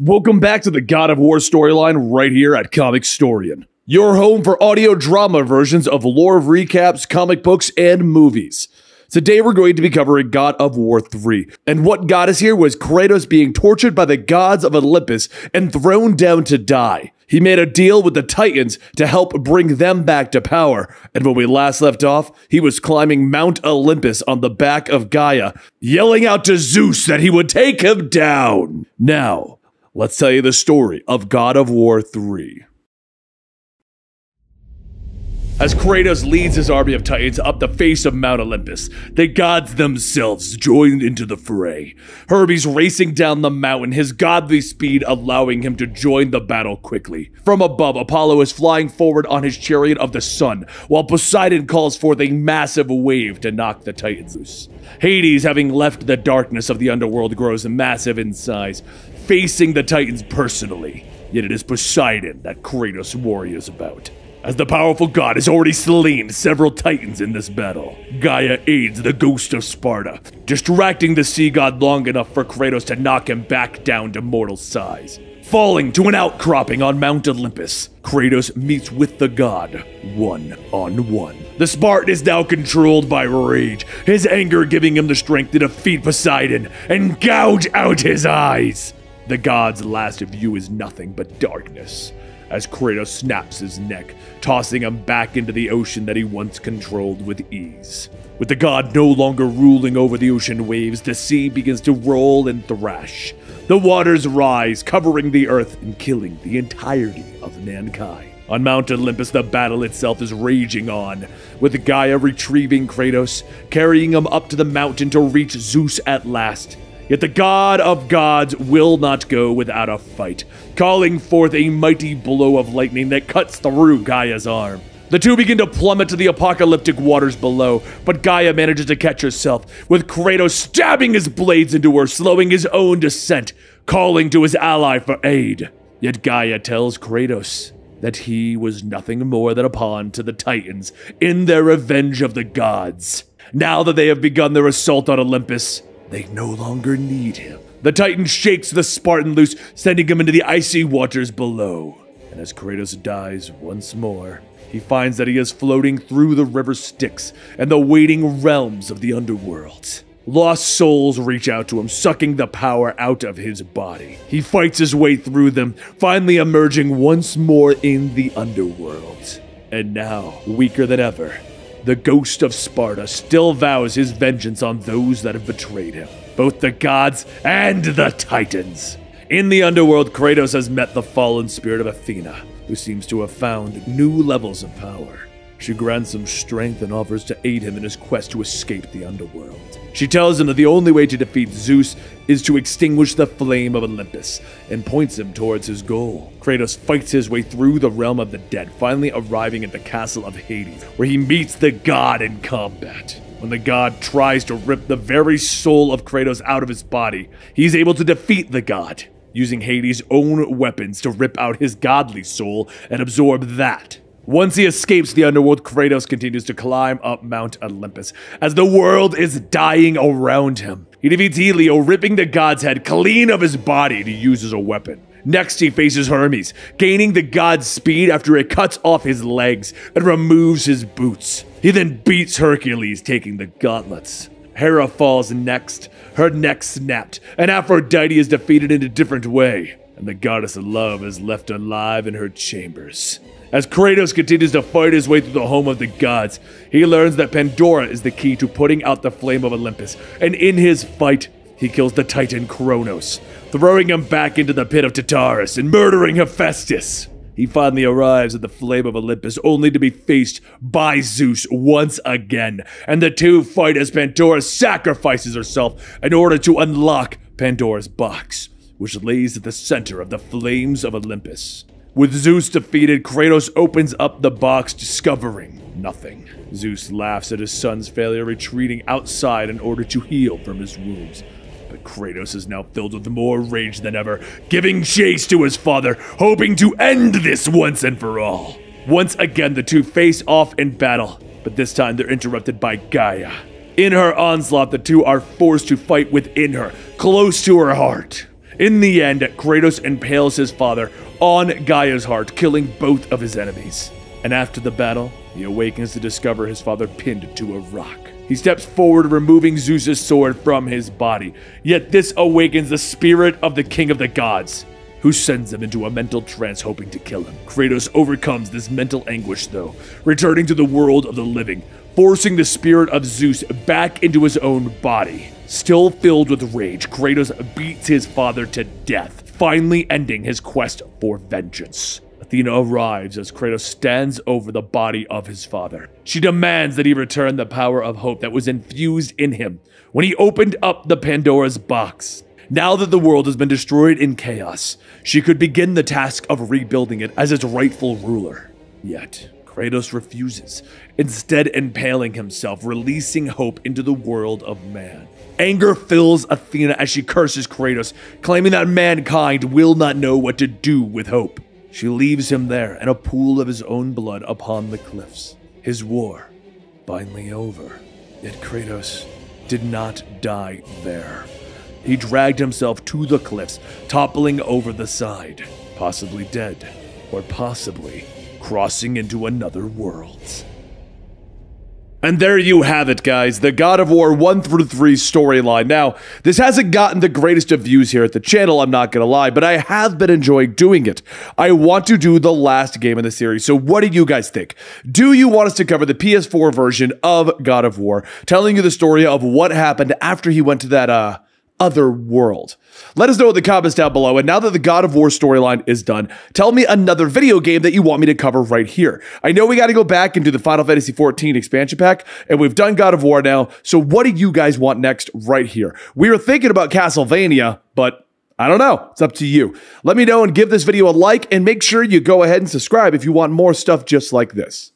Welcome back to the God of War storyline right here at Comicstorian, your home for audio drama versions of lore recaps, comic books, and movies. Today we're going to be covering God of War 3, and what got us here was Kratos being tortured by the gods of Olympus and thrown down to die. He made a deal with the Titans to help bring them back to power, and when we last left off, he was climbing Mount Olympus on the back of Gaia, yelling out to Zeus that he would take him down. Now, let's tell you the story of God of War 3. As Kratos leads his army of Titans up the face of Mount Olympus, the gods themselves joined into the fray. Hermes racing down the mountain, his godly speed allowing him to join the battle quickly. From above, Apollo is flying forward on his chariot of the sun, while Poseidon calls forth a massive wave to knock the Titans loose. Hades, having left the darkness of the underworld, grows massive in size, facing the Titans personally. Yet it is Poseidon that Kratos worries about, as the powerful god has already slain several Titans in this battle. Gaia aids the ghost of Sparta, distracting the sea god long enough for Kratos to knock him back down to mortal size. Falling to an outcropping on Mount Olympus, Kratos meets with the god one-on-one. The Spartan is now controlled by rage, his anger giving him the strength to defeat Poseidon and gouge out his eyes. The god's last view is nothing but darkness, as Kratos snaps his neck, tossing him back into the ocean that he once controlled with ease. With the god no longer ruling over the ocean waves, the sea begins to roll and thrash. The waters rise, covering the earth and killing the entirety of mankind. On Mount Olympus, the battle itself is raging on, with Gaia retrieving Kratos, carrying him up to the mountain to reach Zeus at last. Yet the god of gods will not go without a fight, calling forth a mighty blow of lightning that cuts through Gaia's arm. The two begin to plummet to the apocalyptic waters below, but Gaia manages to catch herself, with Kratos stabbing his blades into her, slowing his own descent, calling to his ally for aid. Yet Gaia tells Kratos that he was nothing more than a pawn to the Titans in their revenge of the gods. Now that they have begun their assault on Olympus, they no longer need him. The Titan shakes the Spartan loose, sending him into the icy waters below. And as Kratos dies once more, he finds that he is floating through the river Styx and the waiting realms of the underworld. Lost souls reach out to him, sucking the power out of his body. He fights his way through them, finally emerging once more in the underworld. And now, weaker than ever, the ghost of Sparta still vows his vengeance on those that have betrayed him, both the gods and the Titans. In the underworld, Kratos has met the fallen spirit of Athena, who seems to have found new levels of power. She grants him strength and offers to aid him in his quest to escape the underworld. She tells him that the only way to defeat Zeus is to extinguish the flame of Olympus, and points him towards his goal. Kratos fights his way through the realm of the dead, finally arriving at the castle of Hades, where he meets the god in combat. When the god tries to rip the very soul of Kratos out of his body, he's able to defeat the god, using Hades' own weapons to rip out his godly soul and absorb that. Once he escapes the underworld, Kratos continues to climb up Mount Olympus, as the world is dying around him. He defeats Helio, ripping the god's head clean of his body to use as a weapon. Next, he faces Hermes, gaining the god's speed after it cuts off his legs and removes his boots. He then beats Hercules, taking the gauntlets. Hera falls next, her neck snapped, and Aphrodite is defeated in a different way, and the goddess of love is left alive in her chambers. As Kratos continues to fight his way through the home of the gods, he learns that Pandora is the key to putting out the flame of Olympus, and in his fight, he kills the Titan Kronos, throwing him back into the pit of Tartarus and murdering Hephaestus. He finally arrives at the flame of Olympus, only to be faced by Zeus once again, and the two fight as Pandora sacrifices herself in order to unlock Pandora's box, which lays at the center of the flames of Olympus. With Zeus defeated, Kratos opens up the box, discovering nothing. Zeus laughs at his son's failure, retreating outside in order to heal from his wounds. But Kratos is now filled with more rage than ever, giving chase to his father, hoping to end this once and for all. Once again, the two face off in battle, but this time they're interrupted by Gaia. In her onslaught, the two are forced to fight within her, close to her heart. In the end, Kratos impales his father on Gaia's heart, killing both of his enemies. And after the battle, he awakens to discover his father pinned to a rock. He steps forward, removing Zeus's sword from his body. Yet this awakens the spirit of the king of the gods, who sends him into a mental trance hoping to kill him. Kratos overcomes this mental anguish though, returning to the world of the living, forcing the spirit of Zeus back into his own body. Still filled with rage, Kratos beats his father to death, finally ending his quest for vengeance. Athena arrives as Kratos stands over the body of his father. She demands that he return the power of hope that was infused in him when he opened up the Pandora's box. Now that the world has been destroyed in chaos, she could begin the task of rebuilding it as its rightful ruler. Yet, Kratos refuses, instead impaling himself, releasing hope into the world of man. Anger fills Athena as she curses Kratos, claiming that mankind will not know what to do with hope. She leaves him there in a pool of his own blood upon the cliffs. His war finally over. Yet Kratos did not die there. He dragged himself to the cliffs, toppling over the side, possibly dead, or possibly crossing into another world. And there you have it, guys, the God of War 1 through 3 storyline. Now, this hasn't gotten the greatest of views here at the channel, I'm not gonna lie, but I have been enjoying doing it. I want to do the last game in the series, so what do you guys think? Do you want us to cover the PS4 version of God of War, telling you the story of what happened after he went to that, other world? Let us know in the comments down below. And now that the God of War storyline is done, tell me another video game that you want me to cover right here. I know we got to go back and do the Final Fantasy XIV expansion pack, and we've done God of War now. So what do you guys want next right here? We were thinking about Castlevania, but I don't know. It's up to you. Let me know and give this video a like, and make sure you go ahead and subscribe if you want more stuff just like this.